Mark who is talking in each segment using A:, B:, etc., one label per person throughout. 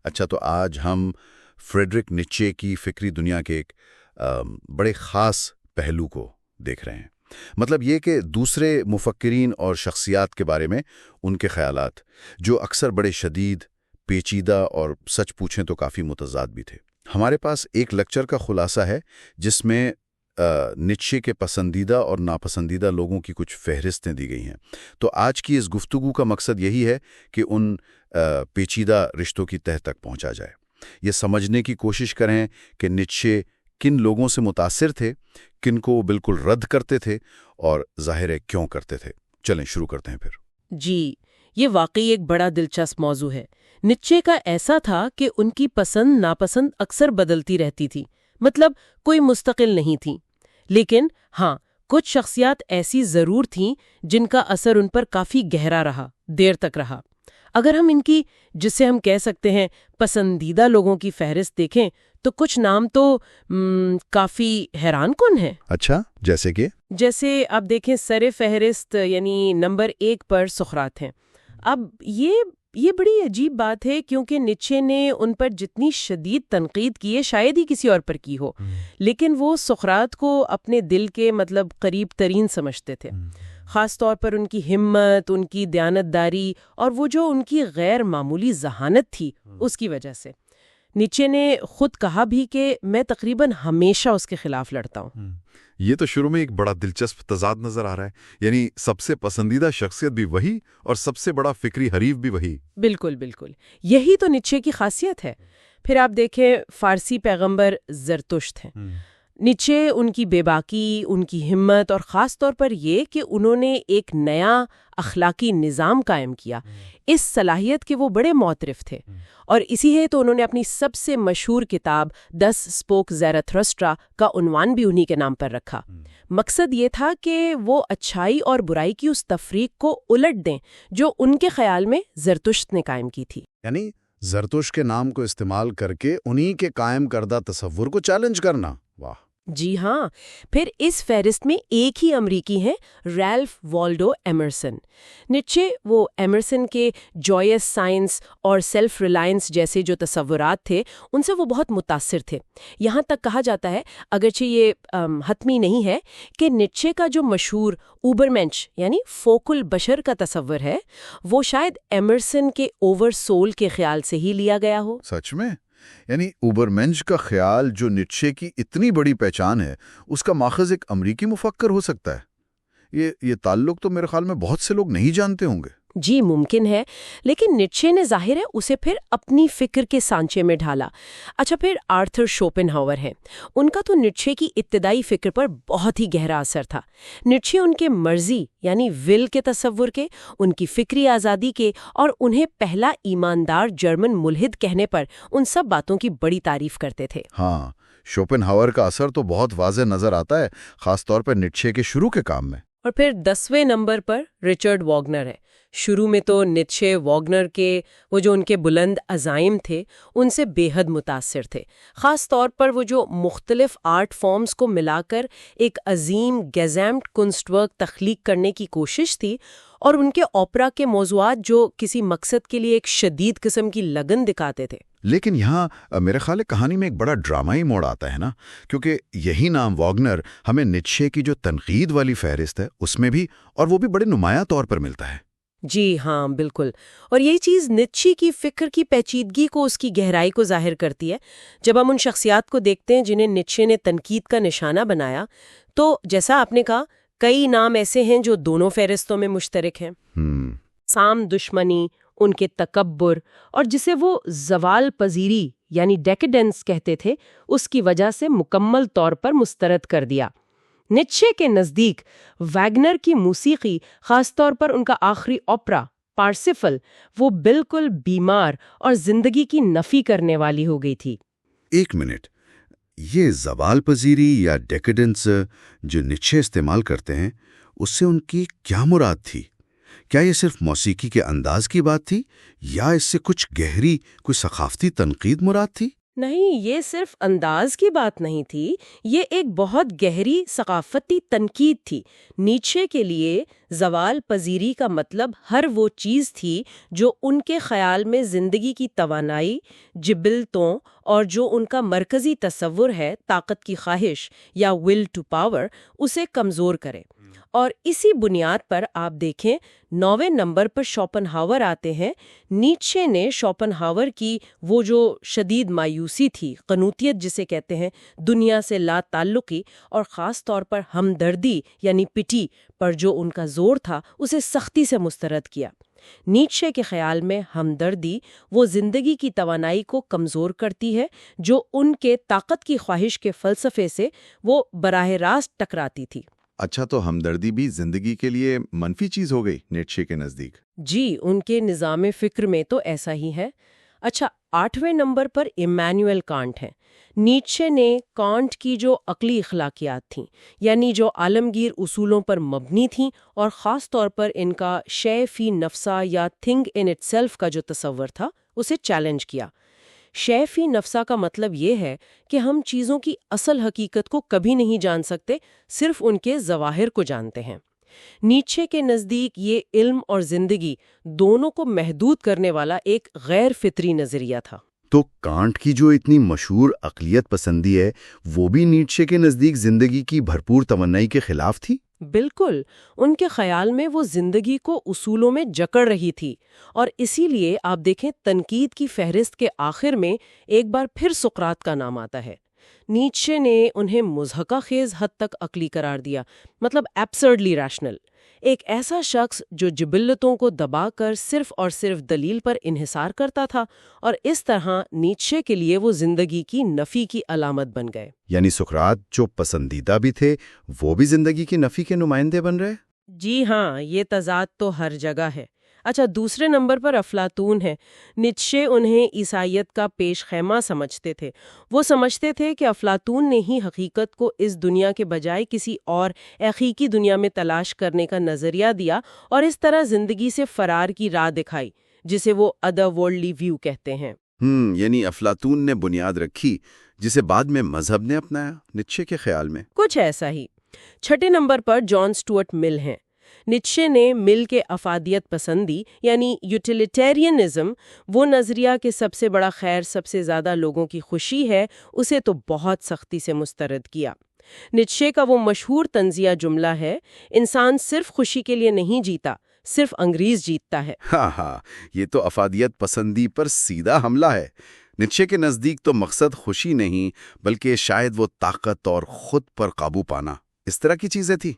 A: اچھا، تو آج ہم فریڈرک نیچے کی فکری دنیا کے ایک بڑے خاص پہلو کو دیکھ رہے ہیں۔ مطلب یہ کہ دوسرے مفکرین اور شخصیات کے بارے میں ان کے خیالات، جو اکثر بڑے شدید، پیچیدہ اور سچ پوچھیں تو کافی متضاد بھی تھے۔ ہمارے پاس ایک لیکچر کا خلاصہ ہے جس میں نیچے کے پسندیدہ اور ناپسندیدہ لوگوں کی کچھ فہرستیں دی گئی ہیں۔ تو آج کی اس گفتگو کا مقصد یہی ہے کہ ان پیچیدہ رشتوں کی تہہ تک پہنچا جائے۔ یہ سمجھنے کی کوشش کریں کہ نیچے کن لوگوں سے متاثر تھے، کن کو وہ بالکل رد کرتے تھے، اور ظاہر ہے کیوں کرتے تھے۔ چلیں شروع کرتے ہیں پھر۔
B: جی، یہ واقعی ایک بڑا دلچسپ موضوع ہے۔ نیچے کا ایسا تھا کہ ان کی پسند ناپسند اکثر بدلتی رہتی تھی، مطلب کوئی مستقل نہیں تھی۔ لیکن ہاں، کچھ شخصیات ایسی ضرور تھیں جن کا اثر ان پر کافی گہرا رہا، دیر تک رہا۔ اگر ہم ان کی، جسے ہم کہہ سکتے ہیں، پسندیدہ لوگوں کی فہرست دیکھیں تو کچھ نام تو کافی حیران کن ہیں۔
A: اچھا، جیسے
B: آپ دیکھیں، سر فہرست یعنی نمبر 1 پر سقراط ہیں۔ اب یہ بڑی عجیب بات ہے، کیونکہ نیچے نے ان پر جتنی شدید تنقید کی ہے شاید ہی کسی اور پر کی ہو، لیکن وہ سقراط کو اپنے دل کے قریب ترین سمجھتے تھے، خاص طور پر ان کی ہمت، ان کی دیانتداری اور وہ جو ان کی غیر معمولی ذہانت تھی اس کی وجہ سے۔ نیچے نے خود کہا بھی کہ میں تقریباً ہمیشہ اس کے خلاف لڑتا ہوں۔
C: یہ تو شروع میں ایک بڑا دلچسپ تضاد نظر آ رہا ہے، یعنی سب سے پسندیدہ شخصیت بھی وہی اور سب سے بڑا فکری حریف بھی وہی۔
B: بالکل بالکل، یہی تو نیچے کی خاصیت ہے۔ پھر آپ دیکھیں، فارسی پیغمبر زرتشت ہیں۔ نیچے ان کی بے باکی، ان کی ہمت اور خاص طور پر یہ کہ انہوں نے ایک نیا اخلاقی نظام قائم کیا، اس صلاحیت کے وہ بڑے معترف تھے، اور اسی ہے تو انہوں نے اپنی سب سے مشہور کتاب 10 اسپوک زیراتھرسٹرا کا عنوان بھی انہی کے نام پر رکھا۔ مقصد یہ تھا کہ وہ اچھائی اور برائی کی اس تفریق کو الٹ دیں جو ان کے خیال میں زرتشت نے قائم کی تھی۔
A: یعنی زرتشت کے نام کو استعمال کر کے انہی کے قائم کردہ تصور کو چیلنج کرنا۔ واہ!
B: جی ہاں، پھر اس فہرست میں ایک ہی امریکی ہیں، ریلف والڈو ایمرسن۔ نیچے وہ ایمرسن کے جویس سائنس اور سیلف ریلائنس جیسے جو تصورات تھے ان سے وہ بہت متاثر تھے۔ یہاں تک کہا جاتا ہے، اگرچہ یہ حتمی نہیں ہے، کہ نیچے کا جو مشہور اوبرمنش یعنی فوق البشر کا تصور ہے وہ شاید ایمرسن کے اوور سول کے خیال سے ہی لیا گیا ہو۔
A: سچ میں؟ یعنی اوبرمنش کا خیال جو نیچے کی اتنی بڑی پہچان ہے، اس کا ماخذ ایک امریکی مفکر ہو سکتا ہے؟ یہ تعلق تو میرے خیال میں بہت سے لوگ نہیں جانتے ہوں گے۔
B: جی ممکن ہے، لیکن نیچے نے ظاہر ہے اسے پھر اپنی فکر کے سانچے میں ڈھالا۔ اچھا، پھر آرتھر شوپنہاور ہیں۔ ان کا تو نیچے کی ابتدائی فکر پر بہت ہی گہرا اثر تھا۔ نیچے ان کے مرضی یعنی ول کے تصور کے، ان کی فکری آزادی کے اور انہیں پہلا ایماندار جرمن ملحد کہنے پر ان سب باتوں کی بڑی تعریف کرتے تھے۔
A: ہاں، شوپنہاور کا اثر تو بہت واضح نظر آتا ہے، خاص طور پر نیچے کے شروع کے کام میں۔
B: اور پھر 10ویں نمبر پر رچرڈ واگنر ہے۔ شروع میں تو نیچے واگنر کے وہ جو ان کے بلند عزائم تھے ان سے بے حد متاثر تھے، خاص طور پر وہ جو مختلف آرٹ فارمز کو ملا کر ایک عظیم گیزامٹ کنسٹ ورک تخلیق کرنے کی کوشش تھی، اور ان کے اوپرا کے موضوعات جو کسی مقصد کے لیے ایک شدید قسم کی لگن دکھاتے تھے۔
A: لیکن یہاں میرے خیال ہے کہانی میں ایک بڑا ڈرامائی موڑ آتا ہے نا، کیونکہ یہی نام واگنر ہمیں نیچے کی جو تنقید والی فہرست ہے اس میں بھی، اور وہ بھی بڑے نمایاں طور پر ملتا ہے۔
B: جی ہاں بالکل، اور یہی چیز نیچے کی فکر کی پیچیدگی کو، اس کی گہرائی کو ظاہر کرتی ہے۔ جب ہم ان شخصیات کو دیکھتے ہیں جنہیں نیچے نے تنقید کا نشانہ بنایا، تو جیسا آپ نے کہا، کئی نام ایسے ہیں جو دونوں فہرستوں میں مشترک ہیں۔ سام دشمنی، ان کے تکبر اور جسے وہ زوال پذیری یعنی ڈیکیڈنس کہتے تھے، اس کی وجہ سے مکمل طور پر مسترد کر دیا۔ نیچے کے نزدیک ویگنر کی موسیقی، خاص طور پر ان کا آخری اوپرا پارسیفل، وہ بالکل بیمار اور زندگی کی نفی کرنے والی ہو گئی تھی۔
A: ایک منٹ، یہ زوال پذیری یا ڈیکیڈنس جو نیچے استعمال کرتے ہیں، اس سے ان کی کیا مراد تھی؟ کیا یہ صرف موسیقی کے انداز کی بات تھی، یا اس سے کچھ گہری، کوئی ثقافتی تنقید مراد تھی؟
B: نہیں، یہ صرف انداز کی بات نہیں تھی، یہ ایک بہت گہری ثقافتی تنقید تھی۔ نیچے کے لیے زوال پذیری کا مطلب ہر وہ چیز تھی جو ان کے خیال میں زندگی کی توانائی، جبلتوں اور جو ان کا مرکزی تصور ہے طاقت کی خواہش یا ول ٹو پاور، اسے کمزور کرے۔ اور اسی بنیاد پر آپ دیکھیں 9ویں نمبر پر شوپنہاور آتے ہیں۔ نیچے نے شوپنہاور کی وہ جو شدید مایوسی تھی، قنوطیت جسے کہتے ہیں، دنیا سے لا تعلقی اور خاص طور پر ہمدردی یعنی پٹی پر جو ان کا زور تھا، اسے سختی سے مسترد کیا۔ نیچے کے خیال میں ہمدردی وہ زندگی کی توانائی کو کمزور کرتی ہے جو ان کے طاقت کی خواہش کے فلسفے سے وہ براہ راست ٹکراتی تھی۔
C: اچھا، تو ہمدردی بھی زندگی کے لیے منفی چیز ہو گئی نیٹشے کے نزدیک؟
B: جی، ان کے نظام فکر میں تو ایسا ہی ہے۔ اچھا، 8ویں نمبر پر ایمینوئل کانٹ ہیں۔ نیچے نے کانٹ کی جو عقلی اخلاقیات تھیں، یعنی جو عالمگیر اصولوں پر مبنی تھیں، اور خاص طور پر ان کا شے فی نفسہ یا تھنگ ان اٹ سیلف کا جو تصور تھا، اسے چیلنج کیا۔ شے فی نفسہ کا مطلب یہ ہے کہ ہم چیزوں کی اصل حقیقت کو کبھی نہیں جان سکتے، صرف ان کے ظواہر کو جانتے ہیں۔ نیچے کے نزدیک یہ علم اور زندگی دونوں کو محدود کرنے والا ایک غیر فطری نظریہ تھا۔
A: تو کانٹ کی جو اتنی مشہور عقلیت پسندی ہے، وہ بھی نیٹشے کے نزدیک زندگی کی بھرپور توانائی کے خلاف تھی؟
B: بالکل، ان کے خیال میں وہ زندگی کو اصولوں میں جکڑ رہی تھی، اور اسی لیے آپ دیکھیں تنقید کی فہرست کے آخر میں ایک بار پھر سقراط کا نام آتا ہے۔ نیچے نے انہیں مضحکہ خیز حد تک عقلی قرار دیا، مطلب ایبسرڈلی ریشنل، ایک ایسا شخص جو جبلتوں کو دبا کر صرف اور صرف دلیل پر انحصار کرتا تھا، اور اس طرح نیچے کے لیے وہ زندگی کی نفی کی علامت بن گئے۔
A: یعنی سقراط جو پسندیدہ بھی تھے، وہ بھی زندگی کی نفی کے نمائندے بن رہے؟
B: جی ہاں، یہ تضاد تو ہر جگہ ہے۔ اچھا، دوسرے نمبر پر افلاطون ہے۔ نیچے انہیں عیسائیت کا پیش خیمہ سمجھتے تھے۔ وہ سمجھتے تھے کہ افلاطون نے ہی حقیقت کو اس دنیا کے بجائے کسی اور حقیقی دنیا میں تلاش کرنے کا نظریہ دیا، اور اس طرح زندگی سے فرار کی راہ دکھائی، جسے وہ ادر ورلڈلی ویو کہتے ہیں۔
A: یعنی افلاطون نے بنیاد رکھی جسے بعد میں مذہب نے اپنایا، نیچے کے خیال میں
B: کچھ ایسا ہی۔ 6 نمبر پر جان سٹورٹ مل ہیں۔ نیچے نے مل کے افادیت پسندی یعنی یوٹیلیٹیرینزم، وہ نظریہ کہ سب سے بڑا خیر سب سے زیادہ لوگوں کی خوشی ہے، اسے تو بہت سختی سے مسترد کیا۔ نیچے کا وہ مشہور طنزیہ جملہ ہے، انسان صرف خوشی کے لیے نہیں جیتا، صرف انگریز جیتتا ہے۔
A: ہاں، یہ تو افادیت پسندی پر سیدھا حملہ ہے۔ نیچے کے نزدیک تو مقصد خوشی نہیں، بلکہ شاید وہ طاقت اور خود پر قابو پانا، اس طرح کی چیزیں تھی۔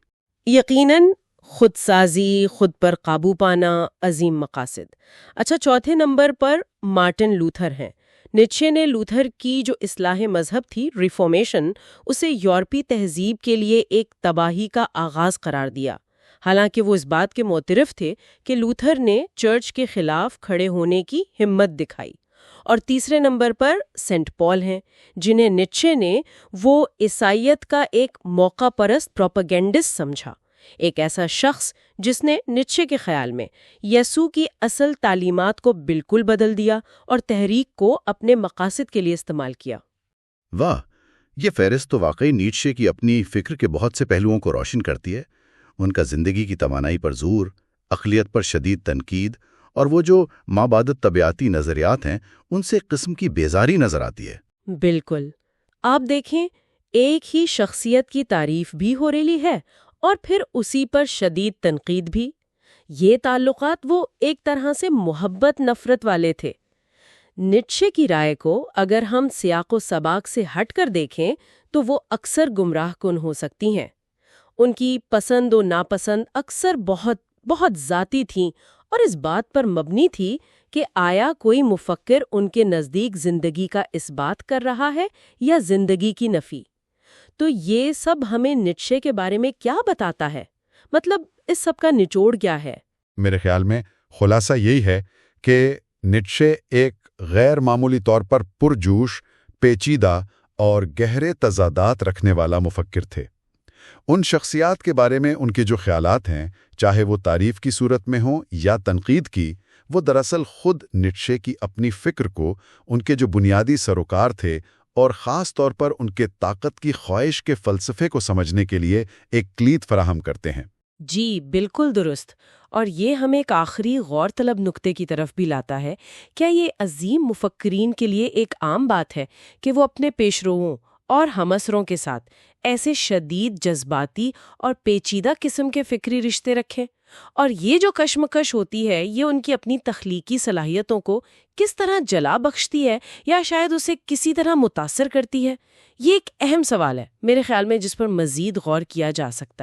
B: یقیناً خود سازی، خود پر قابو پانا، عظیم مقاصد۔ اچھا، 4 نمبر پر مارٹن لوتھر ہیں۔ نیچے نے لوتھر کی جو اصلاح مذہب تھی، ریفارمیشن، اسے یورپی تہذیب کے لیے ایک تباہی کا آغاز قرار دیا۔ حالانکہ وہ اس بات کے معترف تھے کہ لوتھر نے چرچ کے خلاف کھڑے ہونے کی ہمت دکھائی۔ اور 3 نمبر پر سینٹ پال ہیں، جنہیں نیچے نے وہ عیسائیت کا ایک موقع پرست پروپیگنڈسٹ سمجھا، ایک ایسا شخص جس نے نیچے کے خیال میں یسوع کی اصل تعلیمات کو بالکل بدل دیا اور تحریک کو اپنے مقاصد کے لیے استعمال کیا۔
A: واہ، یہ فہرست تو واقعی نیچے کی اپنی فکر کے بہت سے پہلوؤں کو روشن کرتی ہے۔ ان کا زندگی کی توانائی پر زور، عقلیت پر شدید تنقید، اور وہ جو مابعدت طبیعتی نظریات ہیں، ان سے ایک قسم کی بیزاری نظر آتی ہے۔
B: بالکل، آپ دیکھیں، ایک ہی شخصیت کی تعریف بھی ہو رہی ہے اور پھر اسی پر شدید تنقید بھی۔ یہ تعلقات وہ ایک طرح سے محبت نفرت والے تھے۔ نیچے کی رائے کو اگر ہم سیاق و سباق سے ہٹ کر دیکھیں تو وہ اکثر گمراہ کن ہو سکتی ہیں۔ ان کی پسند و ناپسند اکثر بہت بہت ذاتی تھیں اور اس بات پر مبنی تھی کہ آیا کوئی مفکر ان کے نزدیک زندگی کا اثبات کر رہا ہے یا زندگی کی نفی۔ تو یہ سب ہمیں نیچے کے بارے میں کیا بتاتا ہے؟ مطلب اس سب کا نچوڑ کیا ہے؟
C: میرے خیال میں خلاصہ یہی ہے کہ نیچے ایک غیر معمولی طور پر پرجوش، پیچیدہ اور گہرے تضادات رکھنے والا مفکر تھے۔ ان شخصیات کے بارے میں ان کے جو خیالات ہیں، چاہے وہ تعریف کی صورت میں ہوں یا تنقید کی، وہ دراصل خود نیٹشے کی اپنی فکر کو، ان کے جو بنیادی سروکار تھے اور خاص طور پر ان کے طاقت کی خواہش کے فلسفے کو سمجھنے کے لیے ایک کلید فراہم کرتے ہیں۔
B: جی بالکل درست، اور یہ ہمیں ایک آخری غور طلب نقطے کی طرف بھی لاتا ہے۔ کیا یہ عظیم مفکرین کے لیے ایک عام بات ہے کہ وہ اپنے پیشروؤں اور ہمعصروں کے ساتھ ایسے شدید جذباتی اور پیچیدہ قسم کے فکری رشتے رکھیں؟ اور یہ جو کشمکش ہوتی ہے یہ ان کی اپنی تخلیقی صلاحیتوں کو کس طرح جلا بخشتی ہے یا شاید اسے کسی طرح متاثر کرتی ہے؟ یہ ایک اہم سوال ہے میرے خیال میں، جس پر مزید غور کیا جا سکتا ہے۔